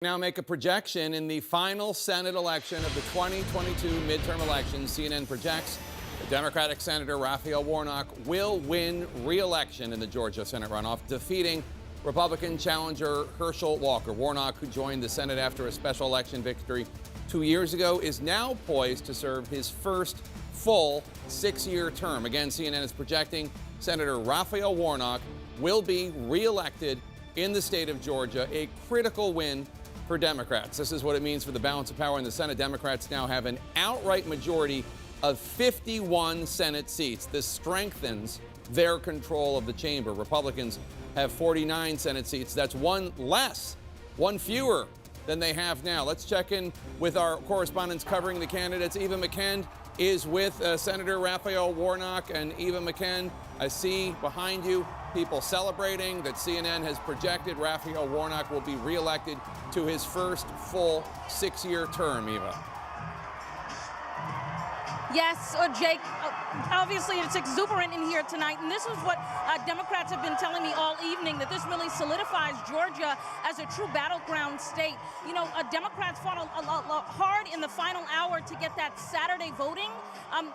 Now make a projection in the final Senate election of the 2022 midterm elections. CNN projects the Democratic Senator Raphael Warnock will win re-election in the Georgia Senate runoff, defeating Republican challenger Herschel Walker. Warnock, who joined the Senate after a special election victory 2 years ago, is now poised to serve his first full 6-year term. Again, CNN is projecting Senator Raphael Warnock will be re-elected in the state of Georgia, a critical win for Democrats. This is what it means for the balance of power in the Senate. Democrats now have an outright majority of 51 Senate seats. This strengthens their control of the chamber. Republicans have 49 Senate seats. That's one less, one fewer than they have now. Let's check in with our correspondents covering the candidates. Eva McKend is with Senator Raphael Warnock. And Eva McKend, I see behind you people celebrating that CNN has projected Raphael Warnock will be reelected to his first full 6-year term, Eva. Yes, Jake, obviously it's exuberant in here tonight, and this is what Democrats have been telling me all evening, that this really solidifies Georgia as a true battleground state. You know, Democrats fought hard in the final hour to get that Saturday voting.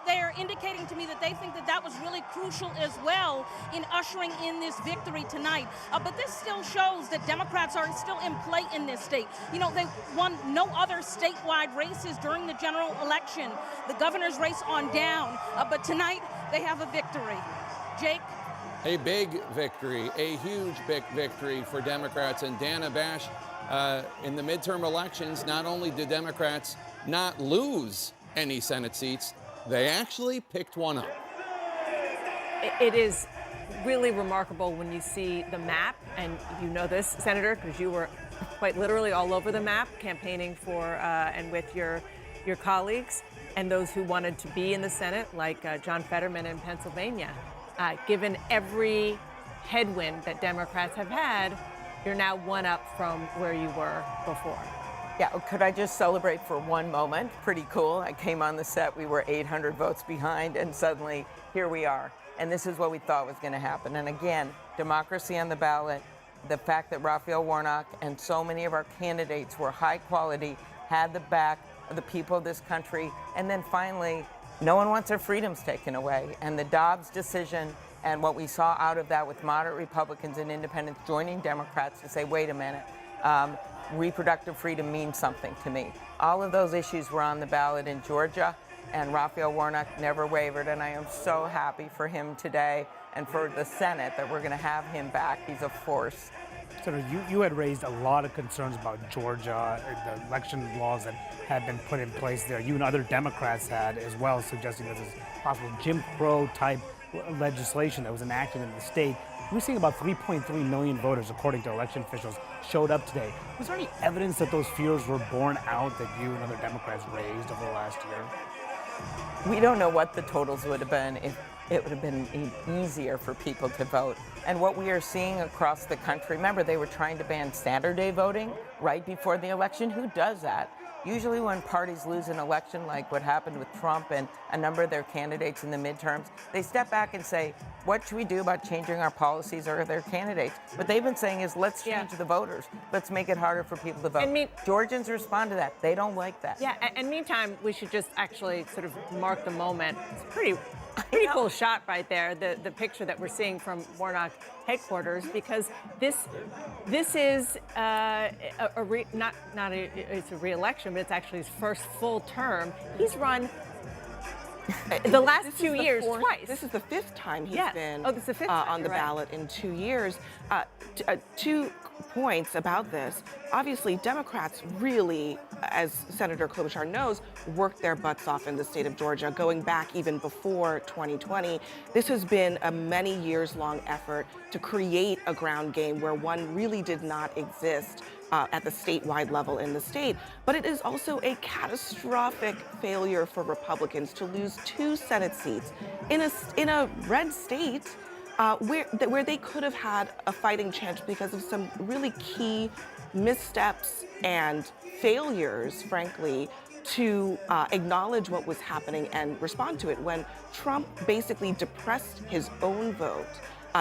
They're indicating to me that they think that that was really crucial as well in ushering in this victory tonight. But this still shows that Democrats are still in play in this state. You know, they won no other statewide races during the general election. The governor's race on down, but tonight they have a victory. Jake? A big victory, a huge big victory for Democrats. And Dan Amash, in the midterm elections, not only did Democrats not lose any Senate seats, they actually picked one up. It is really remarkable when you see the map, and you know this, Senator, because you were quite literally all over the map campaigning for and with your colleagues and those who wanted to be in the Senate, like John Fetterman in Pennsylvania. Given every headwind that Democrats have had, you're now one up from where you were before. Yeah, could I just celebrate for one moment? Pretty cool. I came on the set, we were 800 votes behind, and suddenly here we are. And this is what we thought was going to happen. And again, democracy on the ballot, the fact that Raphael Warnock and so many of our candidates were high quality, had the back of the people of this country, and then finally, no one wants their freedoms taken away. And the Dobbs decision and what we saw out of that with moderate Republicans and independents joining Democrats to say, wait a minute, reproductive freedom means something to me. All of those issues were on the ballot in Georgia, and Raphael Warnock never wavered, and I am so happy for him today and for the Senate that we're going to have him back. He's a force. Senator, you had raised a lot of concerns about Georgia, the election laws that had been put in place there. You and other Democrats had as well, suggesting this is possible Jim Crow type legislation that was enacted in the state. We're seeing about 3.3 million voters, according to election officials, showed up today. Was there any evidence that those fears were borne out that you and other Democrats raised over the last year? We don't know what the totals would have been if it would have been easier for people to vote. And what we are seeing across the country, remember they were trying to ban Saturday voting right before the election. Who does that? Usually when parties lose an election, like what happened with Trump and a number of their candidates in the midterms, they step back and say, what should we do about changing our policies or their candidates? What they've been saying is, let's change the voters. Let's make it harder for people to vote. Georgians respond to that. They don't like that. Yeah, and meantime, we should just actually sort of mark the moment. It's a pretty cool shot right there, the picture that we're seeing from Warnock headquarters, because this is it's a re-election, but it's actually his first full term. He's run the last 2 years twice. This is the fifth time he's been this is the fifth time, on the ballot in 2 years. 2 points about this. Obviously, Democrats really, as Senator Klobuchar knows, worked their butts off in the state of Georgia, going back even before 2020. This has been a many years-long effort to create a ground game where one really did not exist at the statewide level in the state. But it is also a catastrophic failure for Republicans to lose 2 Senate seats in a red state where they could have had a fighting chance because of some really key missteps and failures, frankly, to acknowledge what was happening and respond to it. When Trump basically depressed his own vote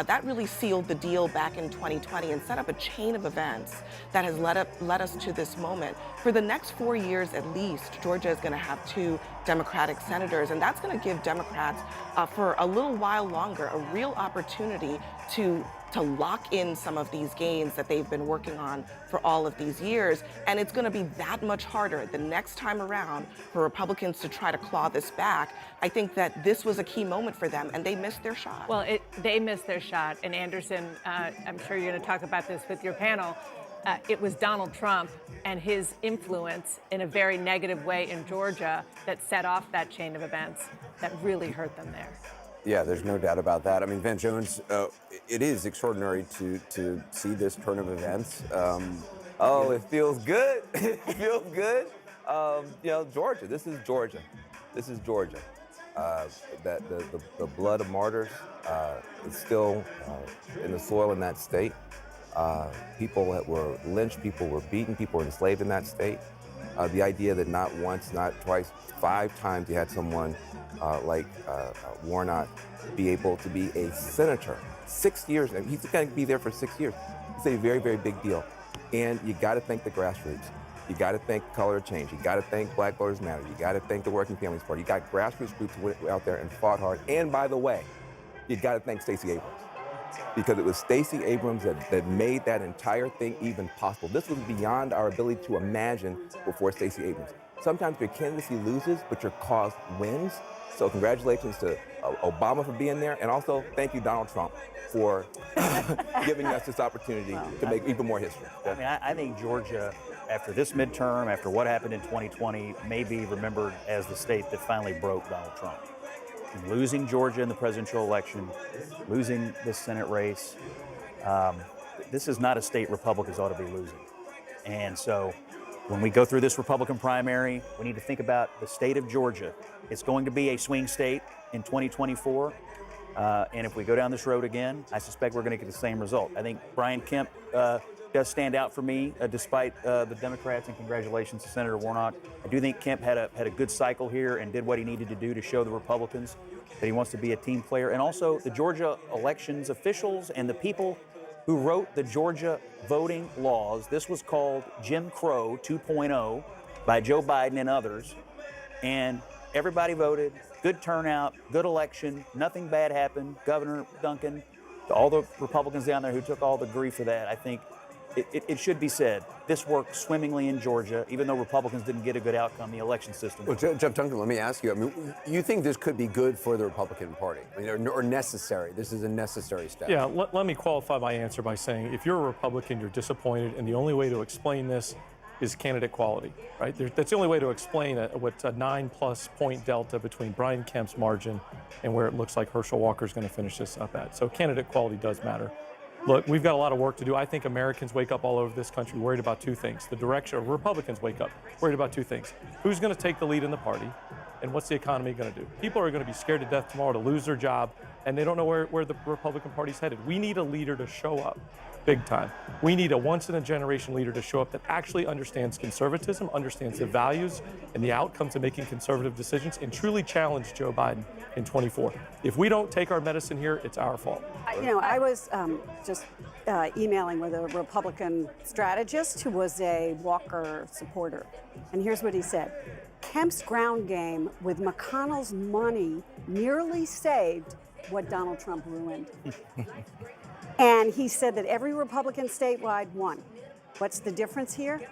that really sealed the deal back in 2020 and set up a chain of events that has led us to this moment. For the next 4 years at least, Georgia is going to have 2 Democratic senators, and that's going to give Democrats, for a little while longer, a real opportunity to lock in some of these gains that they've been working on for all of these years. And it's going to be that much harder the next time around for Republicans to try to claw this back. I think that this was a key moment for them, and they missed their shot. Well, they missed their shot. And Anderson, I'm sure you're going to talk about this with your panel. It was Donald Trump and his influence in a very negative way in Georgia that set off that chain of events that really hurt them there. Yeah, there's no doubt about that. I mean, Van Jones, it is extraordinary to see this turn of events. It feels good. It feels good. Georgia. This is Georgia. This is Georgia. That the blood of martyrs is still in the soil in that state. People that were lynched, people were beaten, people were enslaved in that state. The idea that not once, not twice, 5 times you had someone like Warnock be able to be a senator. 6 years, and he's going to be there for 6 years. It's a very, very big deal. And you got to thank the grassroots. You got to thank Color of Change. You got to thank Black Voters Matter. You got to thank the Working Families Party. You got grassroots groups who went out there and fought hard. And by the way, you got to thank Stacey Abrams, because it was Stacey Abrams that made that entire thing even possible. This was beyond our ability to imagine before Stacey Abrams. Sometimes your candidacy loses, but your cause wins. So congratulations to Obama for being there, and also thank you, Donald Trump, for giving us this opportunity to make even more history. I mean, I think Georgia, after this midterm, after what happened in 2020, may be remembered as the state that finally broke Donald Trump. Losing Georgia in the presidential election, losing this Senate race, this is not a state Republicans ought to be losing. And so when we go through this Republican primary, we need to think about the state of Georgia. It's going to be a swing state in 2024. And if we go down this road again, I suspect we're going to get the same result. I think Brian Kemp does stand out for me, despite the Democrats, and congratulations to Senator Warnock. I do think Kemp had a good cycle here and did what he needed to do to show the Republicans that he wants to be a team player. And also the Georgia elections officials and the people who wrote the Georgia voting laws. This was called Jim Crow 2.0 by Joe Biden and others. And everybody voted, good turnout, good election, nothing bad happened. Governor Duncan, to all the Republicans down there who took all the grief for that, I think it should be said, this worked swimmingly in Georgia, even though Republicans didn't get a good outcome, the election system. Well, Jeff Duncan, let me ask you, I mean, you think this could be good for the Republican Party, I mean, or necessary? This is a necessary step. Yeah, let me qualify my answer by saying, if you're a Republican, you're disappointed, and the only way to explain this is candidate quality, right? That's the only way to explain what's a 9+ point delta between Brian Kemp's margin and where it looks like Herschel Walker's going to finish this up at. So candidate quality does matter. Look, we've got a lot of work to do. I think Americans wake up all over this country worried about 2 things. The direction, or Republicans wake up worried about 2 things. Who's going to take the lead in the party, and what's the economy going to do? People are going to be scared to death tomorrow to lose their job, and they don't know where the Republican Party's headed. We need a leader to show up big time. We need a once-in-a-generation leader to show up that actually understands conservatism, understands the values and the outcomes of making conservative decisions, and truly challenge Joe Biden in 24. If we don't take our medicine here, it's our fault. I was just emailing with a Republican strategist who was a Walker supporter. And here's what he said. Kemp's ground game with McConnell's money nearly saved what Donald Trump ruined. And he said that every Republican statewide won. What's the difference here?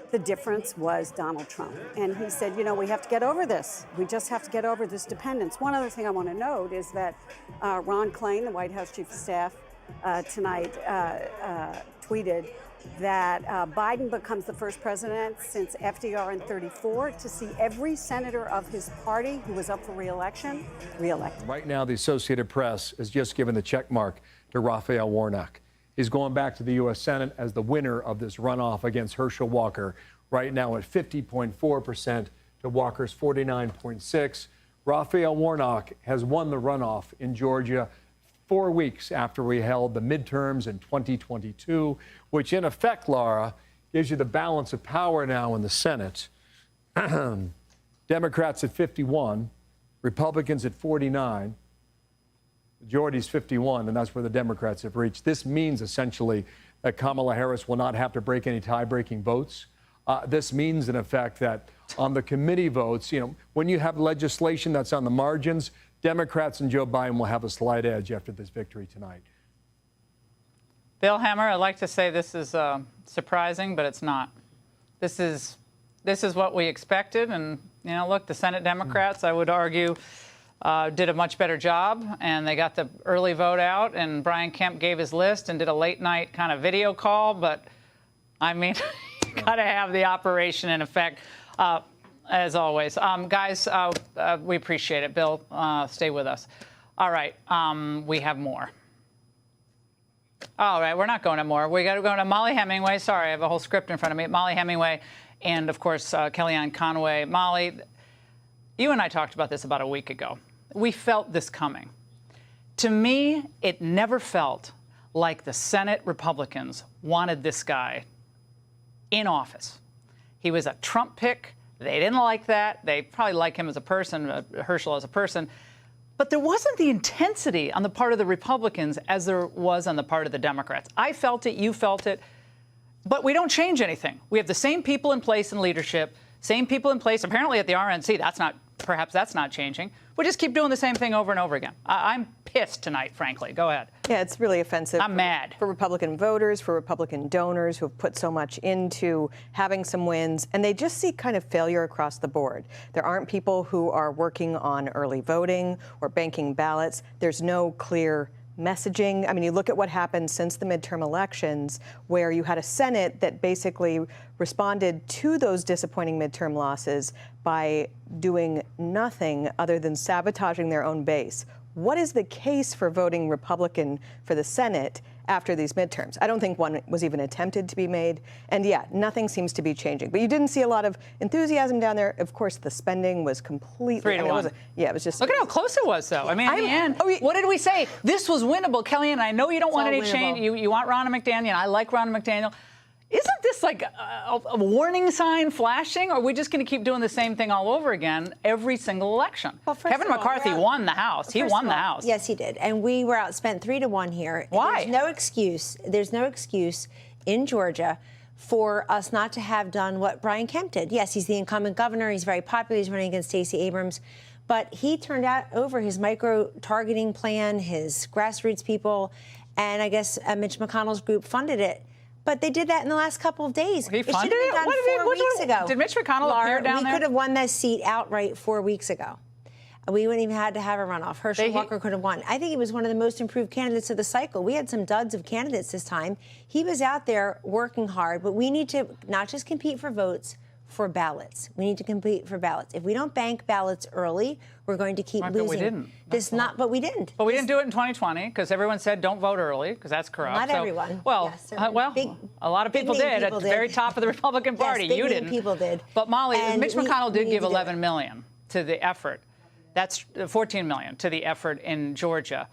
The difference was Donald Trump. And he said, we have to get over this. We just have to get over this dependence. One other thing I want to note is that Ron Klain, the White House Chief of Staff, tonight tweeted that Biden becomes the first president since FDR in 34 to see every senator of his party who was up for re-election, re-elected. Right now, the Associated Press has just given the check mark to Raphael Warnock. He's going back to the U.S. Senate as the winner of this runoff against Herschel Walker, right now at 50.4% to Walker's 49.6%. Raphael Warnock has won the runoff in Georgia 4 weeks after we held the midterms in 2022, which in effect, Laura, gives you the balance of power now in the Senate. Democrats at 51, Republicans at 49. Majority's 51, and that's where the Democrats have reached. This means essentially that Kamala Harris will not have to break any tie-breaking votes. This means, in effect, that on the committee votes, when you have legislation that's on the margins, Democrats and Joe Biden will have a slight edge after this victory tonight. Bill Hemmer, I'd like to say this is surprising, but it's not. This is what we expected, and look, the Senate Democrats, I would argue, did a much better job, and they got the early vote out, and Brian Kemp gave his list and did a late night kind of video call, but I mean, you got to have the operation in effect, as always. Guys, we appreciate it. Bill, stay with us. All right, we have more. All right, we're not going to more. We got to go to Molly Hemingway. Sorry, I have a whole script in front of me. Molly Hemingway and, of course, Kellyanne Conway. Molly, you and I talked about this about a week ago. We felt this coming. To me, it never felt like the Senate Republicans wanted this guy in office. He was a Trump pick. They didn't like that. They probably like him as a person, Herschel as a person. But there wasn't the intensity on the part of the Republicans as there was on the part of the Democrats. I felt it. You felt it. But we don't change anything. We have the same people in place in leadership, same people in place apparently at the RNC. Perhaps that's not changing. We just keep doing the same thing over and over again. I'm pissed tonight, frankly. Go ahead. Yeah, it's really offensive. I'm mad. For Republican voters, for Republican donors who have put so much into having some wins, and they just see kind of failure across the board. There aren't people who are working on early voting or banking ballots. There's no clear messaging. I mean, you look at what happened since the midterm elections, where you had a Senate that basically responded to those disappointing midterm losses by doing nothing other than sabotaging their own base. What is the case for voting Republican for the Senate after these midterms? I don't think one was even attempted to be made. And yeah, nothing seems to be changing. But you didn't see a lot of enthusiasm down there. Of course, the spending was completely 3-1. It was just. Look at how close it was, though. I mean, in the end, what did we say? This was winnable, Kellyanne. I know you don't want any change. You want Ronna McDaniel. I like Ronna McDaniel. Isn't this like a warning sign flashing, or are we just going to keep doing the same thing all over again every single election? Well, Kevin McCarthy won the House. He won the House. Yes, he did. And we were outspent 3-1 here. Why? There's no excuse in Georgia for us not to have done what Brian Kemp did. Yes, he's the incumbent governor. He's very popular. He's running against Stacey Abrams. But he turned out over his micro-targeting plan, his grassroots people, and I guess Mitch McConnell's group funded it. But they did that in the last couple of days. He funded it should have been done 4 weeks ago. Did Mitch McConnell appear down there? We could have won that seat outright 4 weeks ago. We wouldn't even had to have a runoff. Herschel Walker could have won. I think he was one of the most improved candidates of the cycle. We had some duds of candidates this time. He was out there working hard, but we need to not just compete for votes, for ballots. We need to compete for ballots. If we don't bank ballots early, we're going to keep losing. But we didn't. But we didn't. But we didn't do it in 2020 because everyone said don't vote early because that's corrupt. Not everyone. Well, yes, a lot of people did at the very top of the Republican Party. Yes, you didn't. People did. But Molly, Mitch McConnell did give $11 million to the effort. That's $14 million to the effort in Georgia.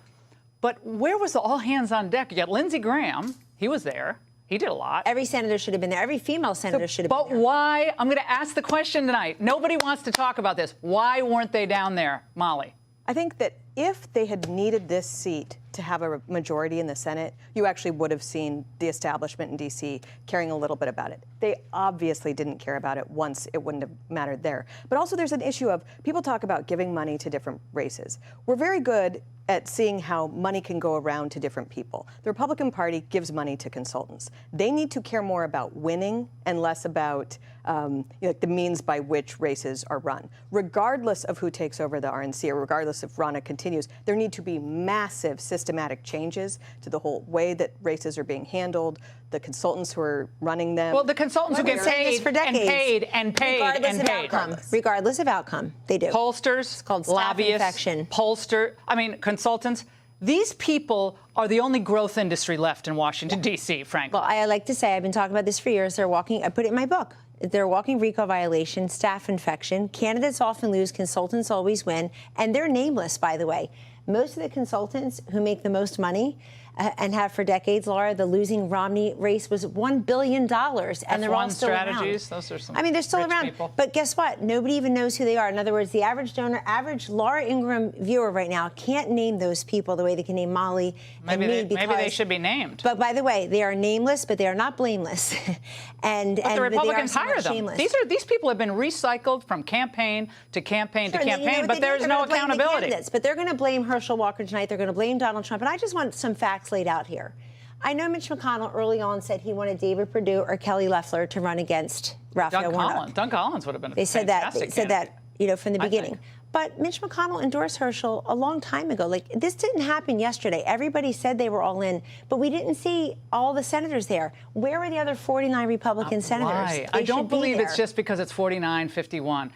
But where was the all hands on deck? You got Lindsey Graham. He was there. He did a lot. Every senator should have been there. Every female senator should have been there. But why? I'm going to ask the question tonight. Nobody wants to talk about this. Why weren't they down there, Molly? I think that if they had needed this seat to have a majority in the Senate, you actually would have seen the establishment in D.C. caring a little bit about it. They obviously didn't care about it once it wouldn't have mattered there. But also there's an issue of people talk about giving money to different races. We're very good at seeing how money can go around to different people. The Republican Party gives money to consultants. They need to care more about winning and less about the means by which races are run. Regardless of who takes over the RNC or regardless if Ronna continues, there need to be massive systematic changes to the whole way that races are being handled, the consultants who are running them. Well, the consultants who get paid for decades, and paid regardless and of paid. outcome. Regardless of outcome, they do. Pollsters, it's called lobbyists, consultants. These people are the only growth industry left in Washington, D.C., frankly. Well, I like to say, I've been talking about this for years. They're walking, I put it in my book. They're a walking RICO violation, staph infection. Candidates often lose, consultants always win. And they're nameless, by the way. Most of the consultants who make the most money and have for decades, Laura. The losing Romney race was $1 billion, and they're all still strategies, around. Those are some I mean, they're still rich around. people. But guess what? Nobody even knows who they are. In other words, the average donor, average Laura Ingraham viewer right now can't name those people the way they can name Molly and me. Maybe they should be named. But by the way, they are nameless, but they are not blameless. But the Republicans they are hire them. shameless. These people have been recycled from campaign to campaign to Sure, campaign, but there is no accountability. But they're going to blame Herschel Walker tonight. They're going to blame Donald Trump. And I just want some facts laid out here. I know Mitch McConnell early on said he wanted David Perdue or Kelly Loeffler to run against Raphael Warnock. Doug Collins would have been a They said that candidate, from the beginning. But Mitch McConnell endorsed Herschel a long time ago. Like, this didn't happen yesterday. Everybody said they were all in, but we didn't see all the senators there. Where were the other 49 Republican senators? Why? I don't believe it's just because it's 49-51.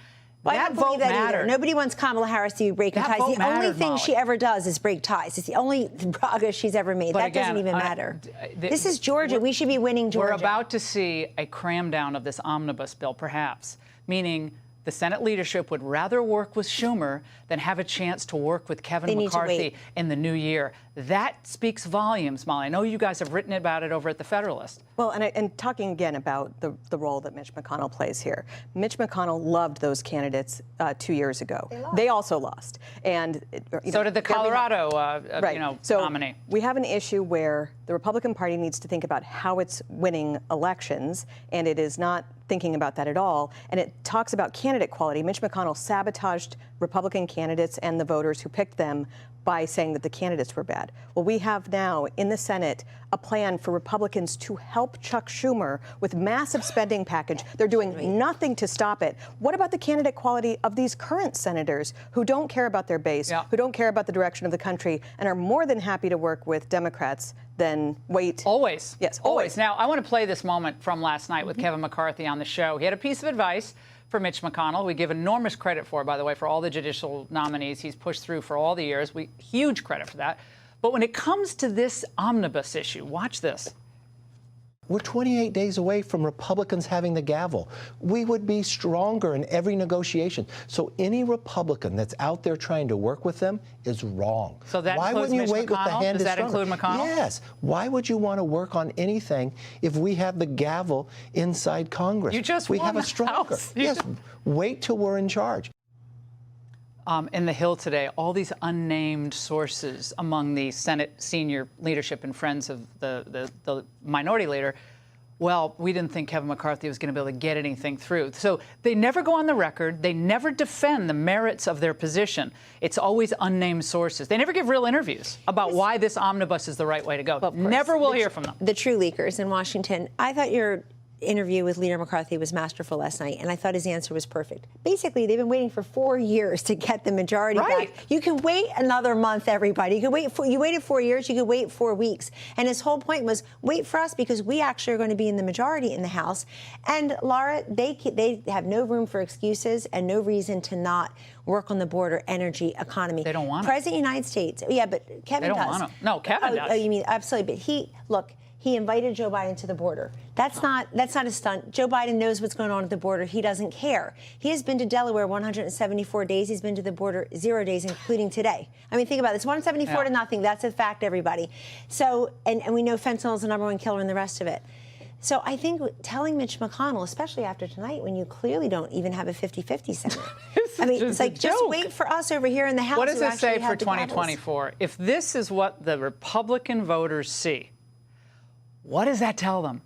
Well, that I don't believe vote that mattered. either. Nobody wants Kamala Harris to be breaking ties. The only thing she ever does is break ties. It's the only progress she's ever made. That doesn't even matter. This is Georgia. We should be winning Georgia. We're about to see a cram down of this omnibus bill, perhaps, meaning the Senate leadership would rather work with Schumer than have a chance to work with Kevin McCarthy in the new year. That speaks volumes, Molly. I know you guys have written about it over at the Federalist. Well, and talking again about the role that Mitch McConnell plays here. Mitch McConnell loved those candidates 2 years ago. They also lost. And so did the Colorado nominee. We have an issue where the Republican Party needs to think about how it's winning elections, and it is not thinking about that at all. And it talks about candidate quality. Mitch McConnell sabotaged Republican candidates and the voters who picked them by saying that the candidates were bad. Well, we have now in the Senate a plan for Republicans to help Chuck Schumer with massive spending package. They're doing nothing to stop it. What about the candidate quality of these current senators who don't care about their base, who don't care about the direction of the country, and are more than happy to work with Democrats than wait? Always. Yes, always. Now, I want to play this moment from last night with Kevin McCarthy on the show. He had a piece of advice for Mitch McConnell. We give enormous credit for, by the way, for all the judicial nominees he's pushed through for all the years. Huge credit for that. But when it comes to this omnibus issue, watch this. We're 28 days away from Republicans having the gavel. We would be stronger in every negotiation. So any Republican that's out there trying to work with them is wrong. So that why includes wouldn't you Mitch wait McConnell? with the hand Does that stronger? include McConnell? Yes. Why would you want to work on anything if we have the gavel inside Congress? You just we won have a the stronger. House. Yes. Wait till we're in charge. In the Hill today, all these unnamed sources among the Senate senior leadership and friends of the minority leader. Well, we didn't think Kevin McCarthy was going to be able to get anything through. So they never go on the record. They never defend the merits of their position. It's always unnamed sources. They never give real interviews about why this omnibus is the right way to go. Never will hear from them. The true leakers in Washington. I thought your interview with Leader McCarthy was masterful last night, and I thought his answer was perfect. Basically, they've been waiting for 4 years to get the majority back. You can wait another month, everybody. You waited 4 years, you could wait 4 weeks. And his whole point was, wait for us because we actually are going to be in the majority in the House. And Laura, they have no room for excuses and no reason to not work on the border, energy, economy. They don't want President of the United States. Yeah, but Kevin does. They don't want to. No, Kevin does. Oh, you mean absolutely. But he invited Joe Biden to the border. That's not a stunt. Joe Biden knows what's going on at the border. He doesn't care. He has been to Delaware 174 days. He's been to the border 0 days, including today. I mean, think about this. 174 to nothing. That's a fact, everybody. So, and we know fentanyl is the #1 killer and the rest of it. So I think telling Mitch McConnell, especially after tonight, when you clearly don't even have a 50-50 Senate. I mean, it's like, just wait for us over here in the House. What does this say for 2024? If this is what the Republican voters see, what does that tell them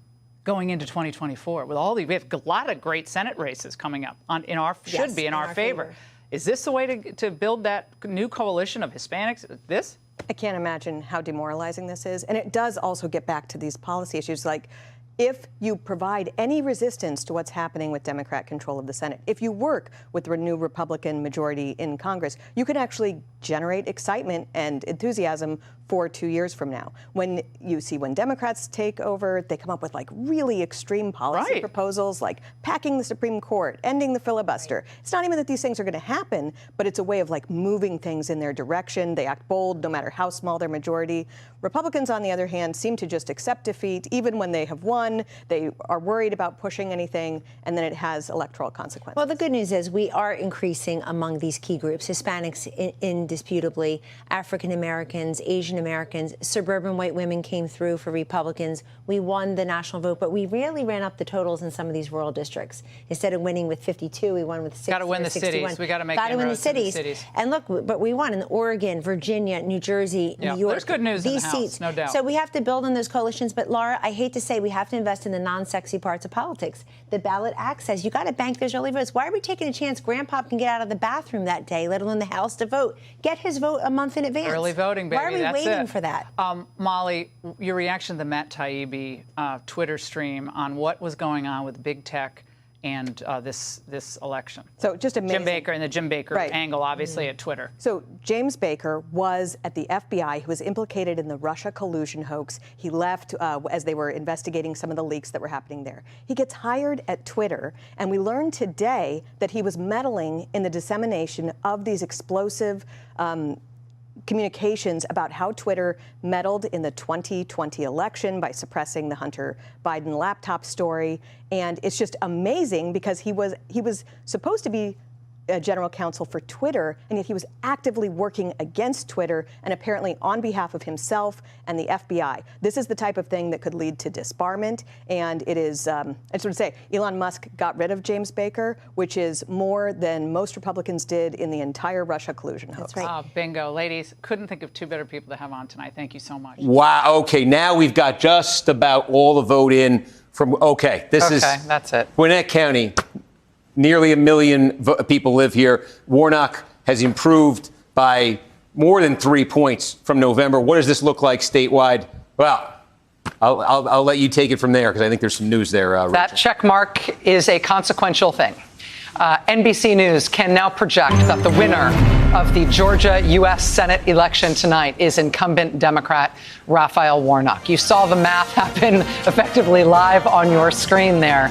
going into 2024? With all we have a lot of great Senate races coming up in our favor. Is this the way to build that new coalition of Hispanics? This? I can't imagine how demoralizing this is. And it does also get back to these policy issues like, if you provide any resistance to what's happening with Democrat control of the Senate, if you work with the new Republican majority in Congress, you can actually generate excitement and enthusiasm for 2 years from now. When Democrats take over, they come up with like really extreme policy proposals like packing the Supreme Court, ending the filibuster. It's not even that these things are going to happen, but it's a way of like moving things in their direction. They act bold no matter how small their majority. Republicans, on the other hand, seem to just accept defeat even when they have won. They are worried about pushing anything, and then it has electoral consequences. Well, the good news is we are increasing among these key groups, Hispanics in indisputably. African Americans, Asian Americans, suburban white women came through for Republicans. We won the national vote, but we really ran up the totals in some of these rural districts. Instead of winning with 52, we won with 60. Got to win the 61. cities. We got to make Gotta win the cities. cities. And look, but we won in Oregon, Virginia, New Jersey, New York. There's good news in the House, seats. no doubt. So we have to build on those coalitions. But Laura, I hate to say, we have to invest in the non-sexy parts of politics. The ballot access. You got to bank those early votes. Why are we taking a chance Grandpa can get out of the bathroom that day, let alone the House, to vote? Get his vote a month in advance. Early voting, baby. Why are we waiting for that? Molly, your reaction to the Matt Taibbi Twitter stream on what was going on with big tech and this election. So just amazing. Jim Baker and the Jim Baker angle, obviously, at Twitter. So James Baker was at the FBI. He was implicated in the Russia collusion hoax. He left as they were investigating some of the leaks that were happening there. He gets hired at Twitter, and we learned today that he was meddling in the dissemination of these explosive communications about how Twitter meddled in the 2020 election by suppressing the Hunter Biden laptop story. And it's just amazing because he was supposed to be a general counsel for Twitter, and yet he was actively working against Twitter and apparently on behalf of himself and the FBI. This is the type of thing that could lead to disbarment, and it is, I just want to say, Elon Musk got rid of James Baker, which is more than most Republicans did in the entire Russia collusion hoax. That's right. Bingo. Ladies, couldn't think of two better people to have on tonight. Thank you so much. Wow. Okay, now we've got just about all the vote in from, this is that's it. Gwinnett County. Nearly 1 million people live here. Warnock has improved by more than 3 points from November. What does this look like statewide? Well, I'll let you take it from there because I think there's some news there. That check mark is a consequential thing. NBC News can now project that the winner of the Georgia U.S. Senate election tonight is incumbent Democrat Raphael Warnock. You saw the math happen effectively live on your screen there.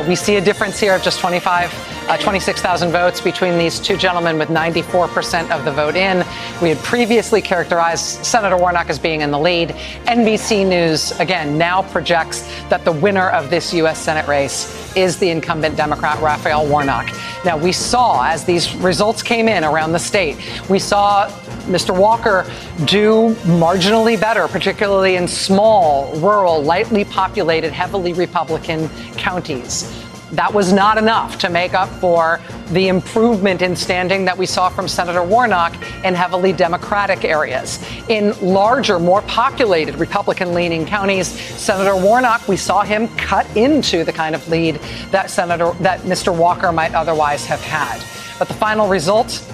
We see a difference here of just 26,000 votes between these two gentlemen with 94% of the vote in. We had previously characterized Senator Warnock as being in the lead. NBC News, again, now projects that the winner of this U.S. Senate race is the incumbent Democrat Raphael Warnock. Now, we saw, as these results came in around the state, we saw Mr. Walker do marginally better, particularly in small, rural, lightly populated, heavily Republican counties. That was not enough to make up for the improvement in standing that we saw from Senator Warnock in heavily Democratic areas. In larger, more populated Republican-leaning counties, Senator Warnock, we saw him cut into the kind of lead that Mr. Walker might otherwise have had. But the final result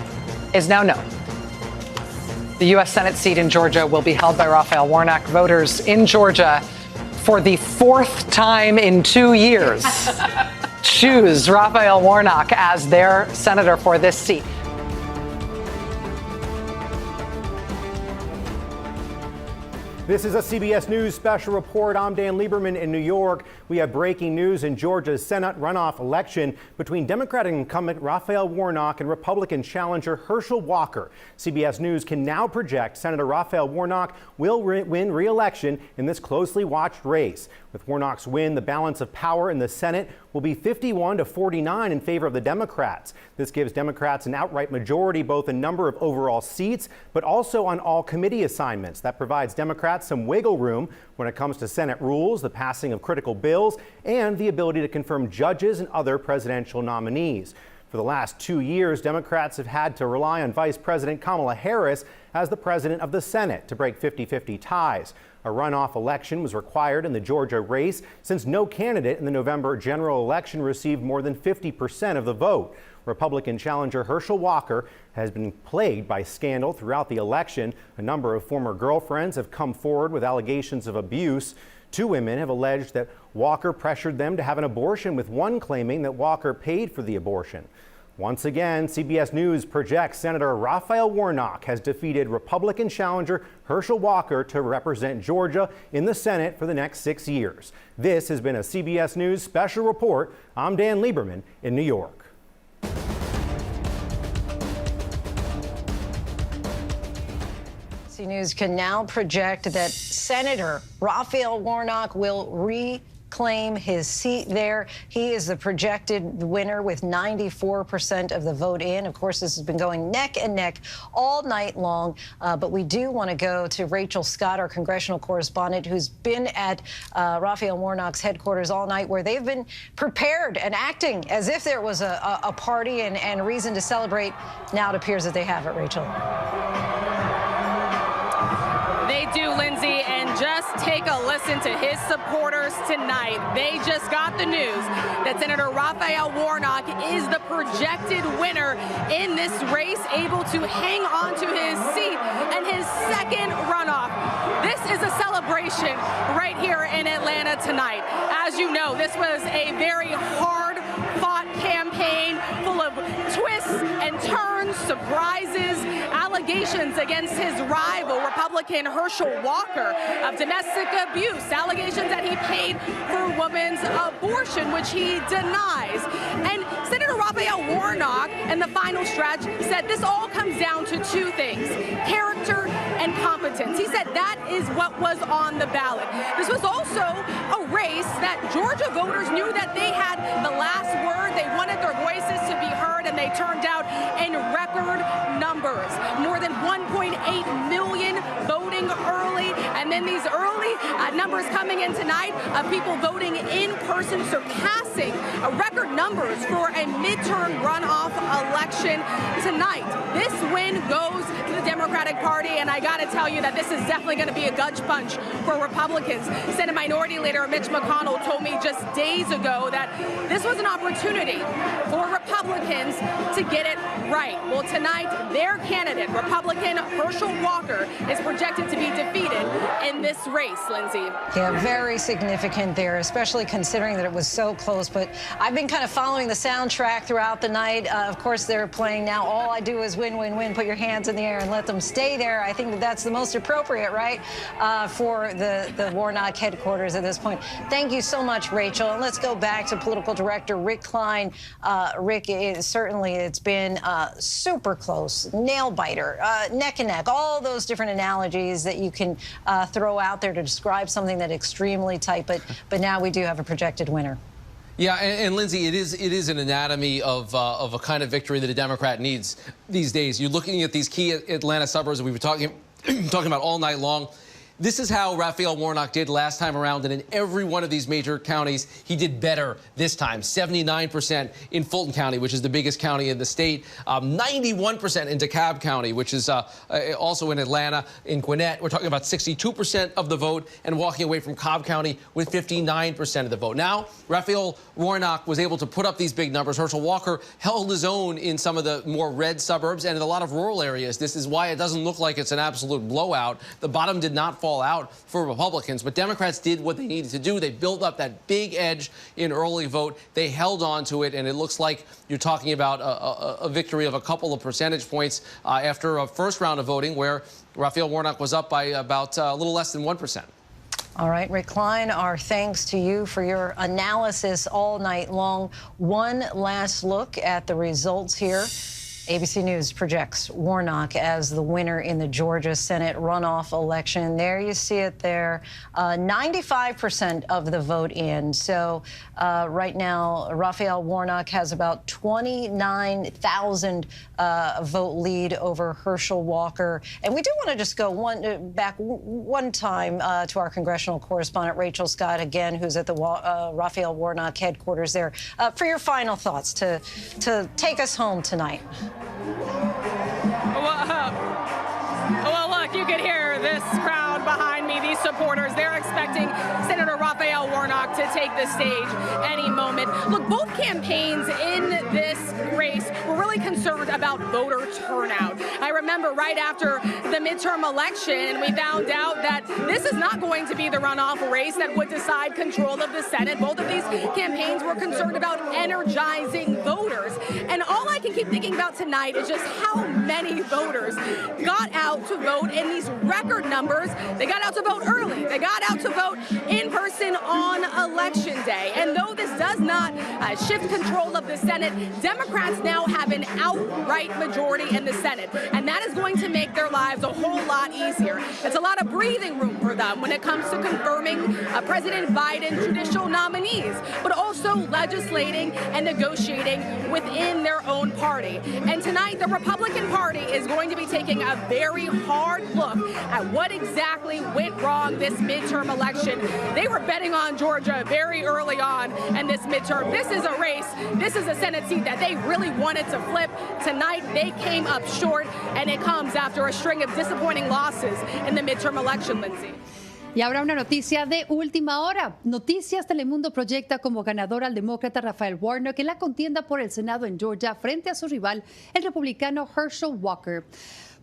is now known. The U.S. Senate seat in Georgia will be held by Raphael Warnock. Voters in Georgia, for the 4th time in 2 years, choose Raphael Warnock as their senator for this seat. This is a CBS News special report. I'm Dan Lieberman in New York. We have breaking news in Georgia's Senate runoff election between Democratic incumbent Raphael Warnock and Republican challenger Herschel Walker. CBS News can now project Senator Raphael Warnock will win re-election in this closely watched race. With Warnock's win, the balance of power in the Senate will be 51-49 in favor of the Democrats. This gives Democrats an outright majority both in number of overall seats, but also on all committee assignments. That provides Democrats some wiggle room when it comes to Senate rules, the passing of critical bills, and the ability to confirm judges and other presidential nominees. For the last 2 years, Democrats have had to rely on Vice President Kamala Harris as the president of the Senate to break 50-50 ties. A runoff election was required in the Georgia race since no candidate in the November general election received more than 50% of the vote. Republican challenger Herschel Walker has been plagued by scandal throughout the election. A number of former girlfriends have come forward with allegations of abuse. 2 women have alleged that Walker pressured them to have an abortion, with one claiming that Walker paid for the abortion. Once again, CBS News projects Senator Raphael Warnock has defeated Republican challenger Herschel Walker to represent Georgia in the Senate for the next 6 years. This has been a CBS News special report. I'm Dan Lieberman in New York. CBS News can now project that Senator Raphael Warnock will reclaim his seat there. He is the projected winner with 94% of the vote in. Of course, this has been going neck and neck all night long. But we do want to go to Rachel Scott, our congressional correspondent, who's been at Raphael Warnock's headquarters all night, where they've been prepared and acting as if there was a party and reason to celebrate. Now it appears that they have it, Rachel. They do, Lindsay, and just take a listen to his supporters tonight. They just got the news that Senator Raphael Warnock is the projected winner in this race, able to hang on to his seat and his second runoff. This is a celebration right here in Atlanta tonight. As you know, this was a very hard-fought campaign full of twists and turns, surprises, allegations against his rival, Republican Herschel Walker, of domestic abuse, allegations that he paid for a woman's abortion, which he denies. And Senator Raphael Warnock, in the final stretch, said this all comes down to two things: character and competence. He said that is what was on the ballot. This was also a race that Georgia voters knew that they had the last word. They wanted their voices to be heard, and they turned out in record numbers. More than 1.8 million voting early, and then these early numbers coming in tonight of people voting in person, surpassing record numbers for a midterm runoff election tonight. This win goes to the Democratic Party, and I got to tell you that this is definitely going to be a gut punch for Republicans. Senate Minority Leader Mitch McConnell told me just days ago that this was an opportunity for Republicans to get it right. Well, tonight, their candidate, Republican Herschel Walker, is projected to be defeated in this race, Lindsay. Yeah, very significant there, especially considering that it was so close. But I've been kind of following the soundtrack throughout the night. Of course, they're playing now All I Do Is Win, Win, Win. Put your hands in the air and let them stay there. I think that that's the most appropriate, right, for the Warnock headquarters at this point. Thank you so much, Rachel. And let's go back to political director Rick Klein. Rick, it's been super close, nail biter, neck and neck, all those different analogies that you can throw out there to describe something that's extremely tight. But now we do have a projected winner. Yeah, and Lindsay, it is an anatomy of a kind of victory that a Democrat needs these days. You're looking at these key Atlanta suburbs that we were talking about all night long. This is how Raphael Warnock did last time around, and in every one of these major counties, he did better this time. 79% in Fulton County, which is the biggest county in the state. 91% in DeKalb County, which is also in Atlanta. In Gwinnett, we're talking about 62% of the vote, and walking away from Cobb County with 59% of the vote. Now, Raphael Warnock was able to put up these big numbers. Herschel Walker held his own in some of the more red suburbs and in a lot of rural areas. This is why it doesn't look like it's an absolute blowout. The bottom did not fall out for Republicans, but Democrats did what they needed to do. They built up that big edge in early vote. They held on to it, and it looks like you're talking about a victory of a couple of percentage points after a first round of voting where Raphael Warnock was up by about a little less than 1%. All right, Rick Klein, our thanks to you for your analysis all night long. One last look at the results here. ABC News projects Warnock as the winner in the Georgia Senate runoff election. There you see it there. 95% of the vote in. So right now, Raphael Warnock has about 29,000 vote lead over Herschel Walker. And we do want to just go back one time to our congressional correspondent, Rachel Scott, again, who's at the Raphael Warnock headquarters there, for your final thoughts to take us home tonight. Well, look, you can hear this crowd behind me, these supporters. They're expecting Senator Raphael Warnock to take the stage any moment. Look, both campaigns in this race were really concerned about voter turnout. I remember right after the midterm election, we found out that this is not going to be the runoff race that would decide control of the Senate. Both of these campaigns were concerned about energizing voters. And And all I can keep thinking about tonight is just how many voters got out to vote in these record numbers. They got out to vote early. They got out to vote in person on Election Day. And though this does not shift control of the Senate, Democrats now have an outright majority in the Senate. And that is going to make their lives a whole lot easier. It's a lot of breathing room for them when it comes to confirming President Biden judicial nominees, but also legislating and negotiating within their own party. And tonight, the Republican Party is going to be taking a very hard look at what exactly went wrong this midterm election. They were betting on Georgia very early on in this midterm. This is a race. This is a Senate seat that they really wanted to flip. Tonight, they came up short, and it comes after a string of disappointing losses in the midterm election, Lindsay. Y ahora una noticia de última hora. Noticias Telemundo proyecta como ganador al demócrata Raphael Warnock en la contienda por el Senado en Georgia frente a su rival, el republicano Herschel Walker.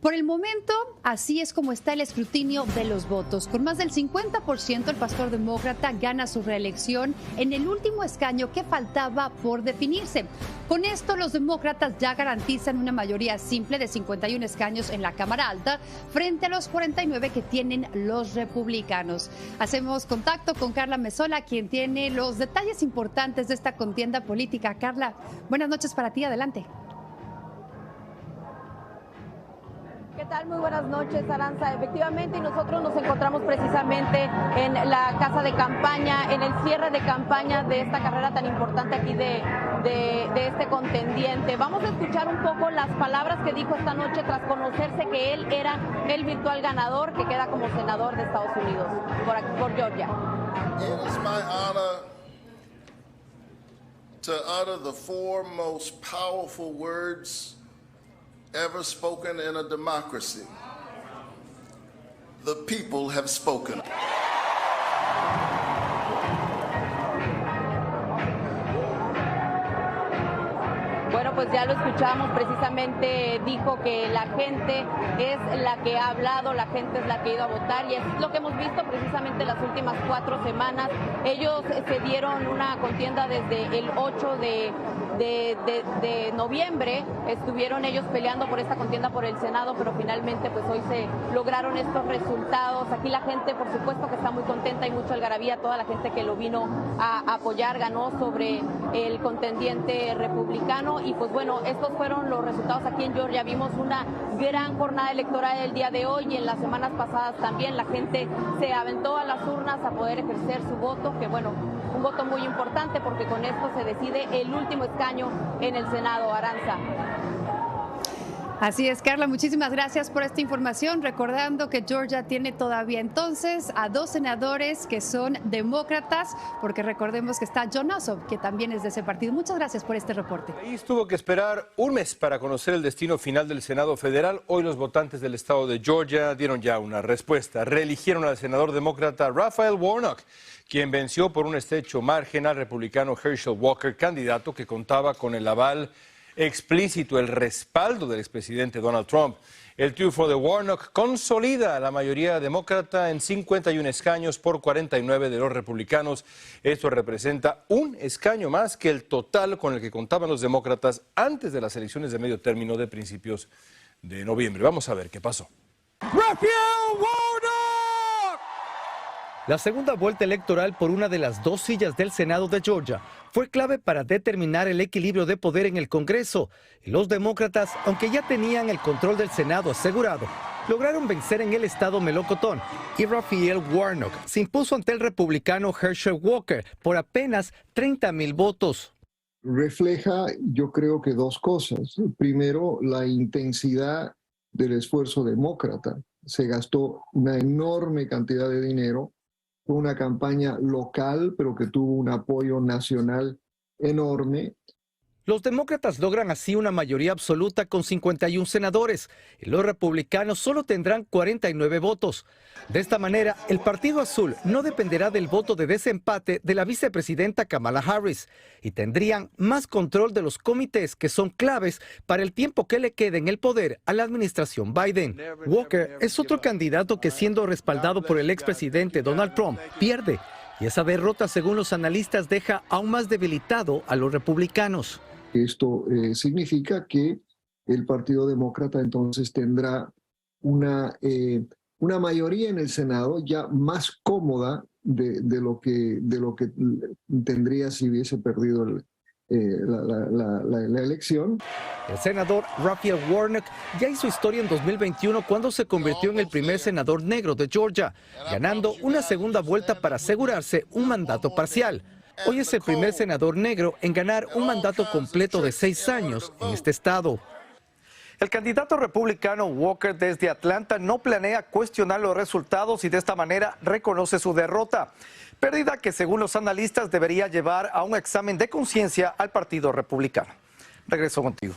Por el momento, así es como está el escrutinio de los votos. Con más del 50%, el pastor demócrata gana su reelección en el último escaño que faltaba por definirse. Con esto, los demócratas ya garantizan una mayoría simple de 51 escaños en la Cámara Alta frente a los 49 que tienen los republicanos. Hacemos contacto con Carla Mesola, quien tiene los detalles importantes de esta contienda política. Carla, buenas noches para ti. Adelante. ¿Qué tal? Muy buenas noches, Aranza. Efectivamente, y nosotros nos encontramos precisamente en la casa de campaña, en el cierre de campaña de esta carrera tan importante aquí de este contendiente. Vamos a escuchar un poco las palabras que dijo esta noche tras conocerse que él era el virtual ganador que queda como senador de Estados Unidos por Georgia. It is my honor to utter the four most powerful words ever spoken in a democracy. The people have spoken. Bueno, pues ya lo escuchamos, precisamente dijo que la gente es la que ha hablado, la gente es la que ha ido a votar y es lo que hemos visto precisamente las últimas 4 semanas. Ellos se dieron una contienda desde el 8 de noviembre, estuvieron ellos peleando por esta contienda por el Senado, pero finalmente pues hoy se lograron estos resultados. Aquí la gente por supuesto que está muy contenta, hay mucha algarabía, toda la gente que lo vino a apoyar ganó sobre el contendiente republicano y pues bueno, estos fueron los resultados aquí en Georgia. Vimos una gran jornada electoral el día de hoy y en las semanas pasadas también la gente se aventó a las urnas a poder ejercer su voto, que bueno, un voto muy importante porque con esto se decide el último escaño en el Senado. Aranza. Así es, Carla, muchísimas gracias por esta información. Recordando que Georgia tiene todavía entonces a 2 senadores que son demócratas, porque recordemos que está John Ossoff, que también es de ese partido. Muchas gracias por este reporte. El país tuvo que esperar un mes para conocer el destino final del Senado federal. Hoy los votantes del estado de Georgia dieron ya una respuesta. Reeligieron al senador demócrata Raphael Warnock, quien venció por un estrecho margen al republicano Herschel Walker, candidato que contaba con el aval explícito, el respaldo del expresidente Donald Trump. El triunfo de Warnock consolida a la mayoría demócrata en 51 escaños por 49 de los republicanos. Esto representa un escaño más que el total con el que contaban los demócratas antes de las elecciones de medio término de principios de noviembre. Vamos a ver qué pasó. ¡Raphael Warnock! La segunda vuelta electoral por una de las 2 sillas del Senado de Georgia fue clave para determinar el equilibrio de poder en el Congreso. Y los demócratas, aunque ya tenían el control del Senado asegurado, lograron vencer en el estado melocotón y Raphael Warnock se impuso ante el republicano Herschel Walker por apenas 30,000 votos. Refleja, yo creo que 2 cosas. Primero, la intensidad del esfuerzo demócrata. Se gastó una enorme cantidad de dinero. Fue una campaña local, pero que tuvo un apoyo nacional enorme. Los demócratas logran así una mayoría absoluta con 51 senadores y los republicanos solo tendrán 49 votos. De esta manera, el Partido Azul no dependerá del voto de desempate de la vicepresidenta Kamala Harris y tendrían más control de los comités que son claves para el tiempo que le quede en el poder a la administración Biden. Walker es otro candidato que, siendo respaldado por el expresidente Donald Trump, pierde. Y esa derrota, según los analistas, deja aún más debilitado a los republicanos. Esto significa que el Partido Demócrata entonces tendrá una mayoría en el Senado ya más cómoda de lo que tendría si hubiese perdido la elección. El senador Raphael Warnock ya hizo historia en 2021 cuando se convirtió en el primer senador negro de Georgia, ganando una segunda vuelta para asegurarse un mandato parcial. Hoy es el primer senador negro en ganar un mandato completo de 6 años en este estado. El candidato republicano Walker desde Atlanta no planea cuestionar los resultados y de esta manera reconoce su derrota, pérdida que según los analistas debería llevar a un examen de conciencia al Partido Republicano. Regreso contigo.